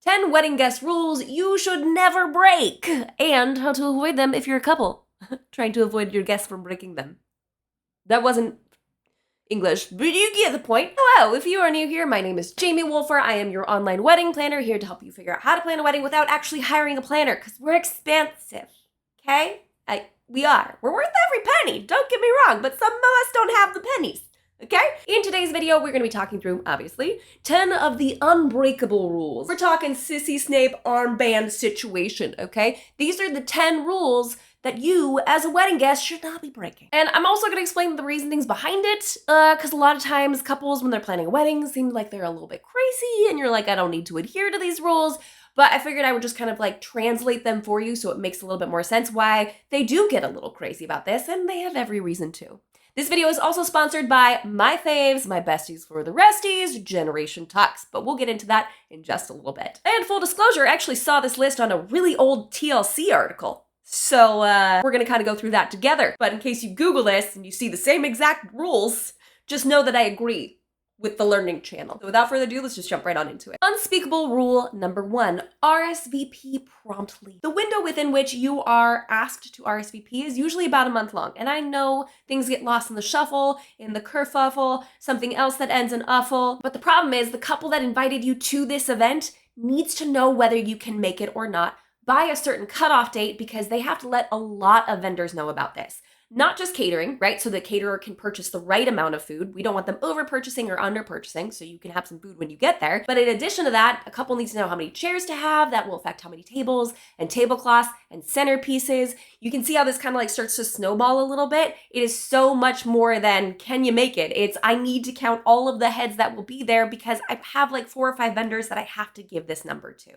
10 wedding guest rules you should never break, and how to avoid them if you're a couple trying to avoid your guests from breaking them. That wasn't English, but you get the point. Hello, if you are new here, my name is Jamie Wolfer. I am your online wedding planner, here to help you figure out how to plan a wedding without actually hiring a planner, because we're expensive, okay? We are. We're worth every penny, don't get me wrong, but some of us don't have the pennies. Okay? In today's video, we're going to be talking through, obviously, 10 of the unbreakable rules. We're talking sissy Snape armband situation, okay? These are the 10 rules that you, as a wedding guest, should not be breaking. And I'm also going to explain the reasonings behind it, because a lot of times couples, when they're planning a wedding, seem like they're a little bit crazy, and you're like, I don't need to adhere to these rules. But I figured I would just kind of like translate them for you so it makes a little bit more sense why they do get a little crazy about this, and they have every reason to. This video is also sponsored by my faves, my besties for the resties, Generation Tux, but we'll get into that in just a little bit. And full disclosure, I actually saw this list on a really old TLC article. So we're gonna kind of go through that together. But in case you Google this and you see the same exact rules, just know that I agree with the learning channel. So without further ado, let's just jump right on into it. Unspeakable rule number 1, RSVP promptly. The window within which you are asked to RSVP is usually about a month long. And I know things get lost in the shuffle, in the kerfuffle, something else that ends in uffle. But the problem is the couple that invited you to this event needs to know whether you can make it or not by a certain cutoff date, because they have to let a lot of vendors know about this. Not just catering, right? So the caterer can purchase the right amount of food. We don't want them over purchasing or under purchasing, so you can have some food when you get there. But in addition to that, a couple needs to know how many chairs to have. That will affect how many tables and tablecloths and centerpieces. You can see how this kind of like starts to snowball a little bit. It is so much more than can you make it? It's I need to count all of the heads that will be there because I have like 4 or 5 vendors that I have to give this number to.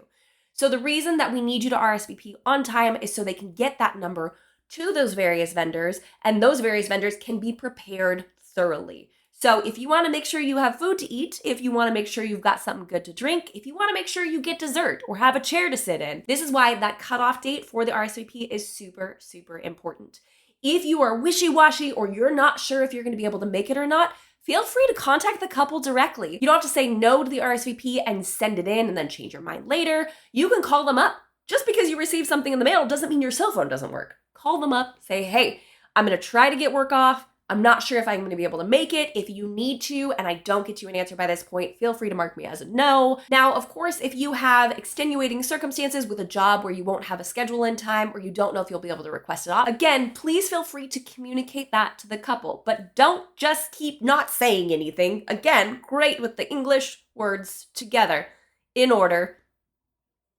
So the reason that we need you to RSVP on time is so they can get that number to those various vendors, and those various vendors can be prepared thoroughly. So if you want to make sure you have food to eat, if you want to make sure you've got something good to drink, if you want to make sure you get dessert or have a chair to sit in, this is why that cutoff date for the RSVP is super, super important. If you are wishy-washy or you're not sure if you're going to be able to make it or not, feel free to contact the couple directly. You don't have to say no to the RSVP and send it in and then change your mind later. You can call them up. Just because you receive something in the mail doesn't mean your cell phone doesn't work. Call them up, say, hey, I'm going to try to get work off. I'm not sure if I'm going to be able to make it. If you need to, and I don't get you an answer by this point, feel free to mark me as a no. Now, of course, if you have extenuating circumstances with a job where you won't have a schedule in time or you don't know if you'll be able to request it off, again, please feel free to communicate that to the couple, but don't just keep not saying anything. Again, great with the English words together in order.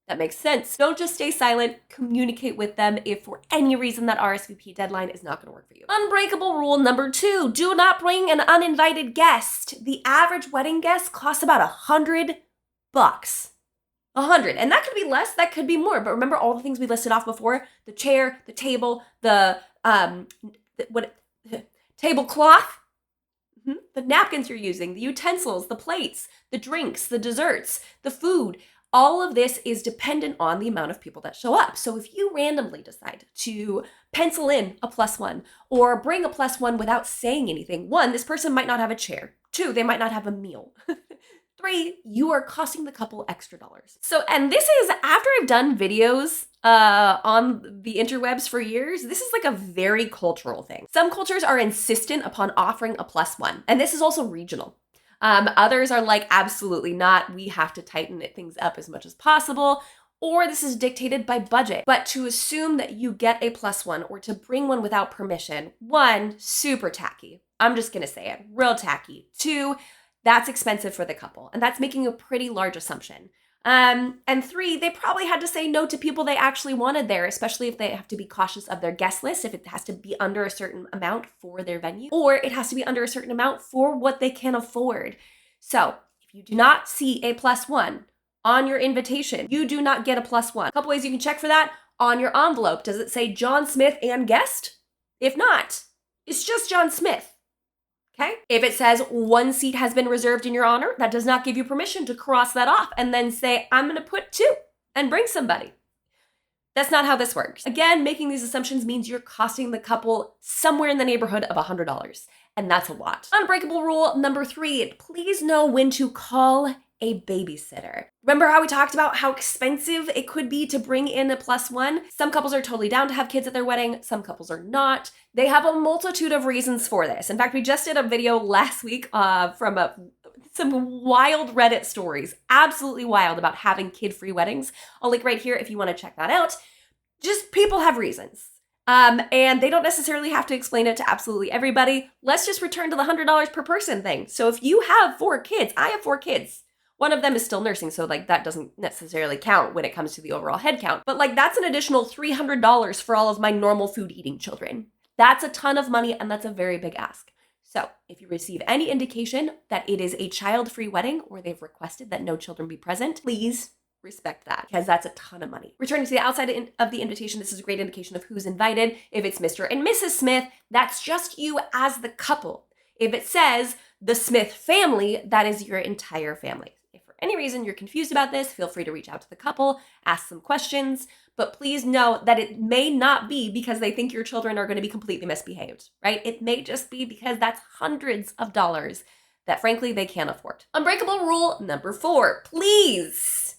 That makes sense. Don't just stay silent, communicate with them if for any reason that RSVP deadline is not going to work for you. Unbreakable rule number 2, do not bring an uninvited guest. The average wedding guest costs about $100. 100, and that could be less, that could be more, but remember all the things we listed off before? The chair, the table, the tablecloth, the napkins you're using, the utensils, the plates, the drinks, the desserts, the food. All of this is dependent on the amount of people that show up. So if you randomly decide to pencil in a +1 or bring a +1 without saying anything, 1, this person might not have a chair. 2, they might not have a meal. 3, you are costing the couple extra dollars. So, and this is after I've done videos on the interwebs for years, this is like a very cultural thing. Some cultures are insistent upon offering a +1, and this is also regional. Others are like, absolutely not. We have to tighten things up as much as possible. Or this is dictated by budget. But to assume that you get a +1 or to bring one without permission, 1, super tacky. I'm just going to say it, real tacky. 2, that's expensive for the couple. And that's making a pretty large assumption. And 3, they probably had to say no to people they actually wanted there, especially if they have to be cautious of their guest list, if it has to be under a certain amount for their venue, or it has to be under a certain amount for what they can afford. So if you do not see a +1 on your invitation, you do not get a +1. A couple ways you can check for that. On your envelope, does it say John Smith and guest? If not, it's just John Smith. Okay? If it says 1 seat has been reserved in your honor, that does not give you permission to cross that off and then say, I'm going to put 2 and bring somebody. That's not how this works. Again, making these assumptions means you're costing the couple somewhere in the neighborhood of $100, and that's a lot. Unbreakable rule number 3, please know when to call a babysitter. Remember how we talked about how expensive it could be to bring in a +1? Some couples are totally down to have kids at their wedding. Some couples are not. They have a multitude of reasons for this. In fact, we just did a video last week from some wild Reddit stories, absolutely wild, about having kid-free weddings. I'll link right here if you want to check that out. Just people have reasons. And they don't necessarily have to explain it to absolutely everybody. Let's just return to the $100 per person thing. So if you have 4 kids, I have 4 kids. One of them is still nursing, so like that doesn't necessarily count when it comes to the overall head count. But like that's an additional $300 for all of my normal food eating children. That's a ton of money, and that's a very big ask. So if you receive any indication that it is a child-free wedding or they've requested that no children be present, please respect that, because that's a ton of money. Returning to the outside of the invitation, this is a great indication of who's invited. If it's Mr. and Mrs. Smith, that's just you as the couple. If it says the Smith family, that is your entire family. If for any reason you're confused about this, feel free to reach out to the couple, ask some questions, but please know that it may not be because they think your children are going to be completely misbehaved, right? It may just be because that's hundreds of dollars that frankly they can't afford. Unbreakable rule number 4, please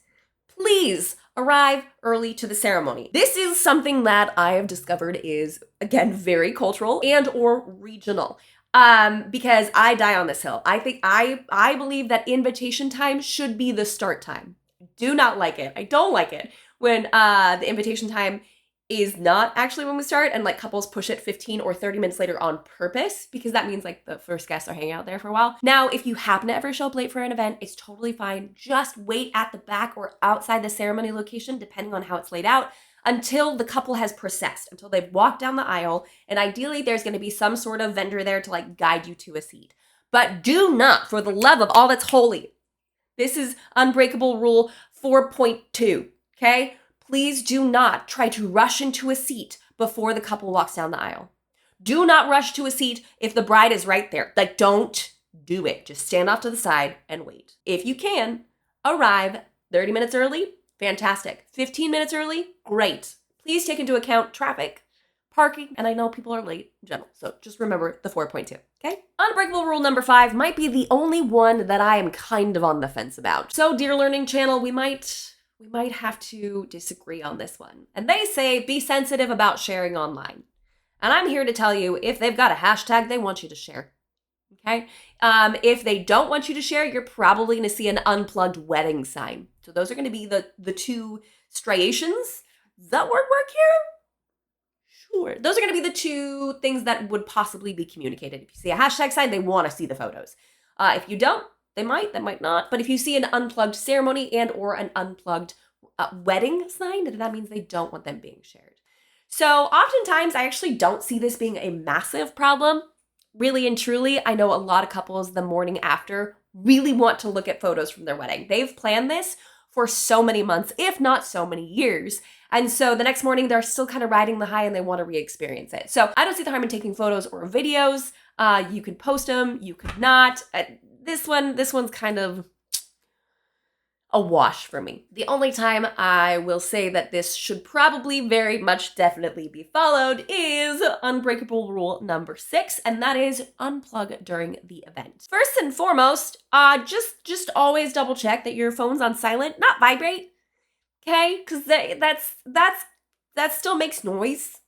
arrive early to the ceremony. This is something that I have discovered is, again, very cultural and or regional. Because I die on this hill. I believe that invitation time should be the start time. Do not like it. I don't like it when the invitation time is not actually when we start, and like couples push it 15 or 30 minutes later on purpose, because that means like the first guests are hanging out there for a while. Now, if you happen to ever show up late for an event, it's totally fine. Just wait at the back or outside the ceremony location, depending on how it's laid out, until the couple has processed, until they've walked down the aisle, and ideally there's going to be some sort of vendor there to like guide you to a seat. But do not, for the love of all that's holy, this is Unbreakable Rule 4.2, okay? Please do not try to rush into a seat before the couple walks down the aisle. Do not rush to a seat if the bride is right there. Like, don't do it. Just stand off to the side and wait. If you can, arrive 30 minutes early, fantastic. 15 minutes early, great. Please take into account traffic, parking, and I know people are late in general, so just remember the 4.2, okay? Unbreakable rule number 5 might be the only one that I am kind of on the fence about. So, dear Learning Channel, we might have to disagree on this one. And they say, be sensitive about sharing online. And I'm here to tell you, if they've got a hashtag, they want you to share, okay? If they don't want you to share, you're probably going to see an unplugged wedding sign. So those are going to be the 2 striations. Does that word work here? Sure. Those are going to be the 2 things that would possibly be communicated. If you see a hashtag sign, they want to see the photos. If you don't, they might not. But if you see an unplugged ceremony and or an unplugged wedding sign, then that means they don't want them being shared. So oftentimes, I actually don't see this being a massive problem. Really and truly, I know a lot of couples the morning after really want to look at photos from their wedding. They've planned this for so many months, if not so many years. And so the next morning, they're still kind of riding the high and they want to re-experience it. So I don't see the harm in taking photos or videos. You could post them, you could not. This one's kind of a wash for me. The only time I will say that this should probably very much definitely be followed is Unbreakable Rule number 6, and that is unplug during the event. First and foremost, just always double check that your phone's on silent, not vibrate, okay? Because that still makes noise.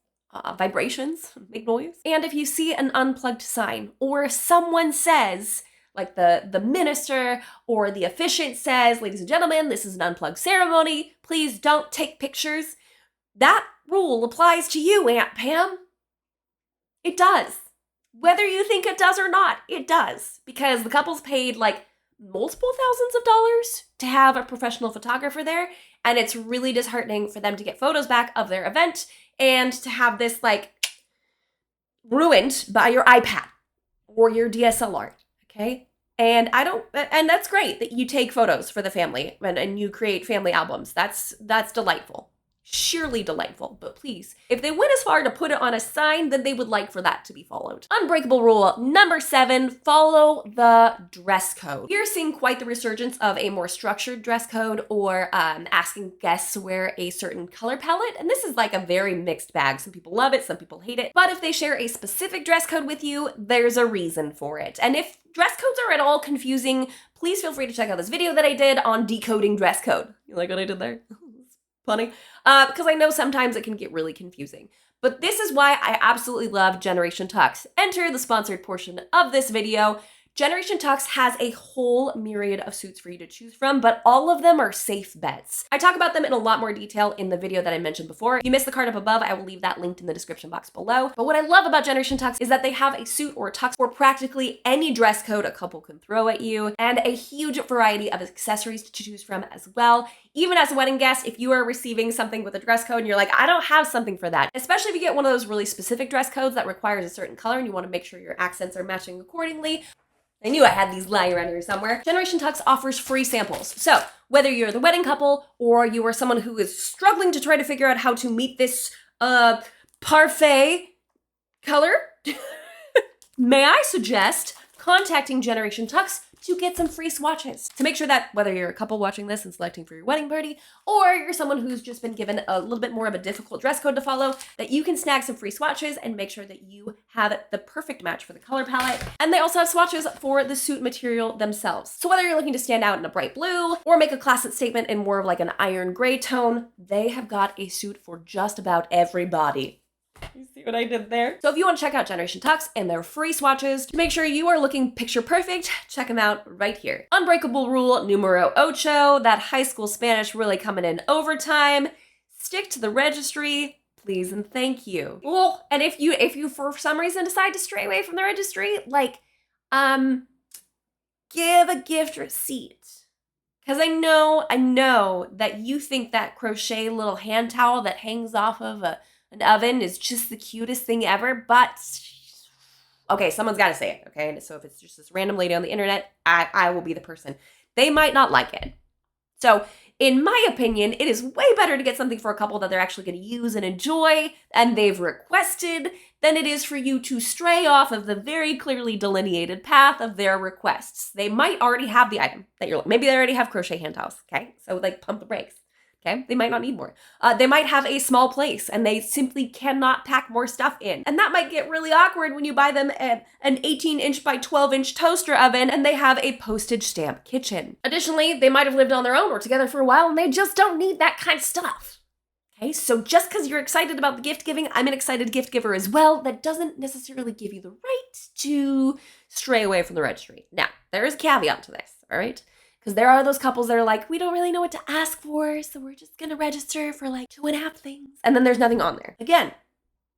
Vibrations make noise. And if you see an unplugged sign or someone says, like the minister or the officiant says, ladies and gentlemen, this is an unplugged ceremony. Please don't take pictures. That rule applies to you, Aunt Pam. It does. Whether you think it does or not, it does. Because the couple's paid like multiple thousands of dollars to have a professional photographer there. And it's really disheartening for them to get photos back of their event and to have this like ruined by your iPad or your DSLR. Okay. And that's great that you take photos for the family and you create family albums. That's delightful. sheerly delightful. But please, if they went as far to put it on a sign, then they would like for that to be followed. Unbreakable rule number 7, follow the dress code. You're seeing quite the resurgence of a more structured dress code, or asking guests to wear a certain color palette. And this is like a very mixed bag. Some people love it, some people hate it. But if they share a specific dress code with you, there's a reason for it. And if dress codes are at all confusing, please feel free to check out this video that I did on decoding dress code. You like what I did there? Funny. Because I know sometimes it can get really confusing. But this is why I absolutely love Generation Tux. Enter the sponsored portion of this video. Generation Tux has a whole myriad of suits for you to choose from, but all of them are safe bets. I talk about them in a lot more detail in the video that I mentioned before. If you missed the card up above, I will leave that linked in the description box below. But what I love about Generation Tux is that they have a suit or a tux for practically any dress code a couple can throw at you, and a huge variety of accessories to choose from as well. Even as a wedding guest, if you are receiving something with a dress code and you're like, I don't have something for that, especially if you get one of those really specific dress codes that requires a certain color and you want to make sure your accents are matching accordingly. I knew I had these lying around here somewhere. Generation Tux offers free samples. So whether you're the wedding couple or you are someone who is struggling to try to figure out how to meet this parfait color, may I suggest contacting Generation Tux to get some free swatches. To make sure that whether you're a couple watching this and selecting for your wedding party, or you're someone who's just been given a little bit more of a difficult dress code to follow, that you can snag some free swatches and make sure that you have the perfect match for the color palette. And they also have swatches for the suit material themselves. So whether you're looking to stand out in a bright blue or make a classic statement in more of like an iron gray tone, they have got a suit for just about everybody. You see what I did there? So if you want to check out Generation Tux and their free swatches to make sure you are looking picture perfect, check them out right here. Unbreakable rule numero 8, that high school Spanish really coming in overtime. Stick to the registry, please and thank you. Well, and if you for some reason decide to stray away from the registry, like, give a gift receipt. Because I know that you think that crochet little hand towel that hangs off of an oven is just the cutest thing ever, but okay, someone's got to say it, okay? And so if it's just this random lady on the internet, I will be the person. They might not like it. So in my opinion, it is way better to get something for a couple that they're actually going to use and enjoy and they've requested than it is for you to stray off of the very clearly delineated path of their requests. They might already have the item that you're, maybe they already have crochet hand towels, okay? So like pump the brakes. Okay, they might not need more. They might have a small place and they simply cannot pack more stuff in. And that might get really awkward when you buy them an 18-inch by 12-inch toaster oven and they have a postage stamp kitchen. Additionally, they might have lived on their own or together for a while and they just don't need that kind of stuff. Okay, so just because you're excited about the gift giving, I'm an excited gift giver as well, that doesn't necessarily give you the right to stray away from the registry. Now, there is a caveat to this, all right? Because there are those couples that are like, we don't really know what to ask for, so we're just going to register for like 2.5 things. And then there's nothing on there. Again,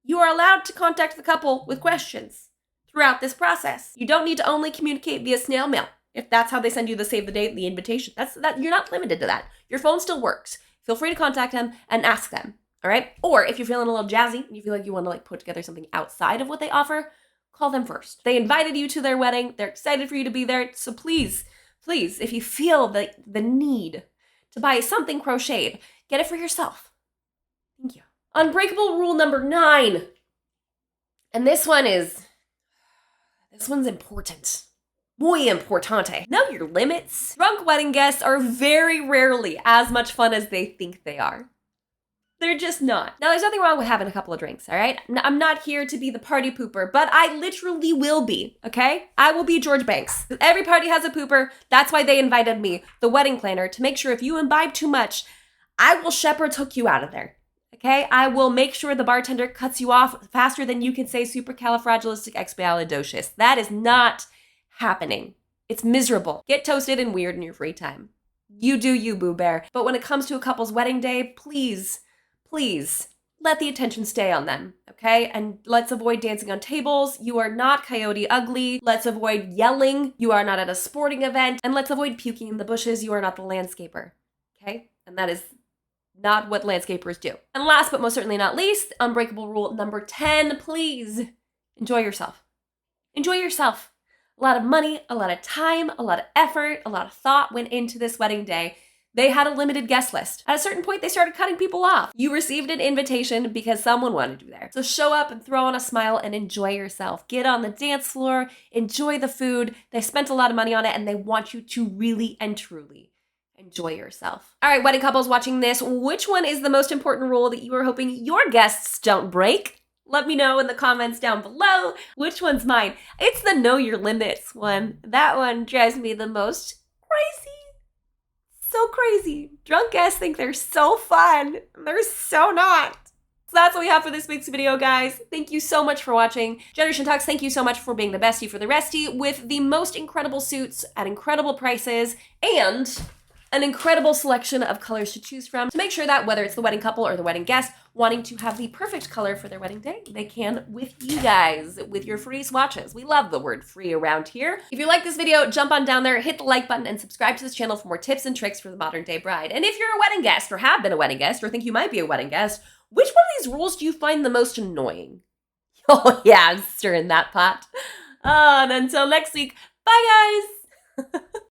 you are allowed to contact the couple with questions throughout this process. You don't need to only communicate via snail mail. If that's how they send you the save the date, the invitation, you're not limited to that. Your phone still works. Feel free to contact them and ask them, all right? Or if you're feeling a little jazzy and you feel like you want to like put together something outside of what they offer, call them first. They invited you to their wedding. They're excited for you to be there. So please, if you feel the need to buy something crocheted, get it for yourself. Thank you. Unbreakable rule number 9. And this one's important. Muy importante. Know your limits. Drunk wedding guests are very rarely as much fun as they think they are. They're just not. Now, there's nothing wrong with having a couple of drinks, all right? I'm not here to be the party pooper, but I literally will be, okay? I will be George Banks. Every party has a pooper. That's why they invited me, the wedding planner, to make sure if you imbibe too much, I will shepherd hook you out of there, okay? I will make sure the bartender cuts you off faster than you can say supercalifragilisticexpialidocious. That is not happening. It's miserable. Get toasted and weird in your free time. You do you, Boo Bear. But when it comes to a couple's wedding day, please let the attention stay on them, okay? And let's avoid dancing on tables. You are not Coyote Ugly. Let's avoid yelling. You are not at a sporting event. And let's avoid puking in the bushes. You are not the landscaper, okay? And that is not what landscapers do. And last but most certainly not least, unbreakable rule number 10, please enjoy yourself. Enjoy yourself. A lot of money, a lot of time, a lot of effort, a lot of thought went into this wedding day. They had a limited guest list. At a certain point, they started cutting people off. You received an invitation because someone wanted you there. So show up and throw on a smile and enjoy yourself. Get on the dance floor, enjoy the food. They spent a lot of money on it and they want you to really and truly enjoy yourself. All right, wedding couples watching this, which one is the most important rule that you are hoping your guests don't break? Let me know in the comments down below. Which one's mine? It's the know your limits one. That one drives me the most crazy. So crazy. Drunk guests think they're so fun. They're so not. So that's what we have for this week's video, guys. Thank you so much for watching. Generation Talks, thank you so much for being the bestie for the restie with the most incredible suits at incredible prices and an incredible selection of colors to choose from to make sure that whether it's the wedding couple or the wedding guest wanting to have the perfect color for their wedding day, they can with you guys, with your free swatches. We love the word free around here. If you like this video, jump on down there, hit the like button, and subscribe to this channel for more tips and tricks for the modern day bride. And if you're a wedding guest or have been a wedding guest or think you might be a wedding guest, which one of these rules do you find the most annoying? Oh yeah, I'm stirring that pot. And until next week, bye guys!